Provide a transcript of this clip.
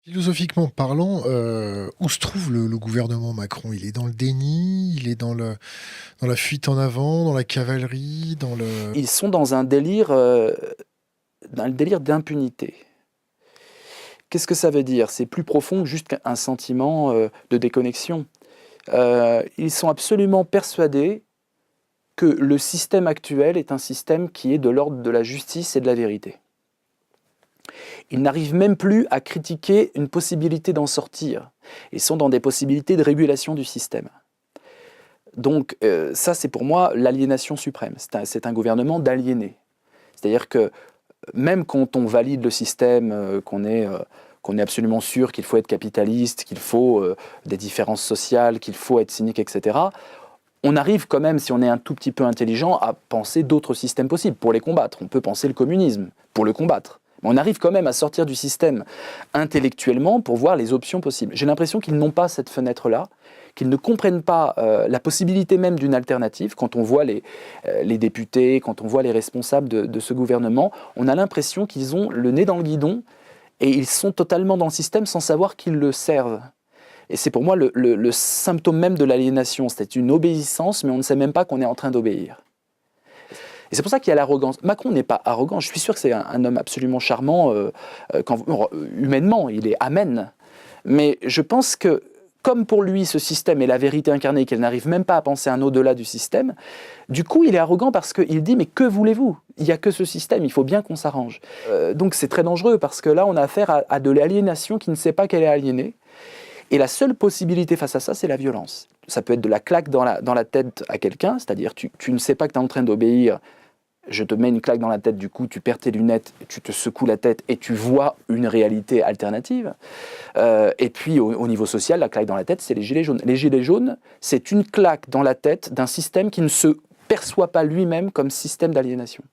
Philosophiquement parlant, où se trouve le gouvernement Macron? Il est dans le déni, il est dans la fuite en avant, dans la cavalerie, dans le... Ils sont dans le délire d'impunité. Qu'est-ce que ça veut dire? C'est plus profond que juste un sentiment de déconnexion. Ils sont absolument persuadés que le système actuel est un système qui est de l'ordre de la justice et de la vérité. Ils n'arrivent même plus à critiquer une possibilité d'en sortir. Ils sont dans des possibilités de régulation du système. Donc ça, c'est pour moi l'aliénation suprême. C'est un gouvernement d'aliénés. C'est-à-dire que même quand on valide le système, qu'on est absolument sûr qu'il faut être capitaliste, qu'il faut des différences sociales, qu'il faut être cynique, etc., on arrive quand même, si on est un tout petit peu intelligent, à penser d'autres systèmes possibles pour les combattre. On peut penser le communisme pour le combattre. Mais on arrive quand même à sortir du système intellectuellement pour voir les options possibles. J'ai l'impression qu'ils n'ont pas cette fenêtre-là, qu'ils ne comprennent pas la possibilité même d'une alternative. Quand on voit les députés, quand on voit les responsables de ce gouvernement, on a l'impression qu'ils ont le nez dans le guidon et ils sont totalement dans le système sans savoir qu'ils le servent. Et c'est pour moi le symptôme même de l'aliénation. C'est une obéissance, mais on ne sait même pas qu'on est en train d'obéir. Et c'est pour ça qu'il y a l'arrogance. Macron n'est pas arrogant. Je suis sûr que c'est un homme absolument charmant. Humainement, il est amène. Mais je pense que, comme pour lui, ce système est la vérité incarnée, qu'elle n'arrive même pas à penser un au-delà du système, du coup, il est arrogant parce qu'il dit « mais que voulez-vous ? Il n'y a que ce système, il faut bien qu'on s'arrange. » Donc c'est très dangereux parce que là, on a affaire à de l'aliénation qui ne sait pas qu'elle est aliénée. Et la seule possibilité face à ça, c'est la violence. Ça peut être de la claque dans la tête à quelqu'un, c'est-à-dire tu ne sais pas que tu es en train d'obéir, je te mets une claque dans la tête, du coup tu perds tes lunettes, tu te secoues la tête et tu vois une réalité alternative. Et puis au niveau social, la claque dans la tête, c'est les gilets jaunes. Les gilets jaunes, c'est une claque dans la tête d'un système qui ne se perçoit pas lui-même comme système d'aliénation.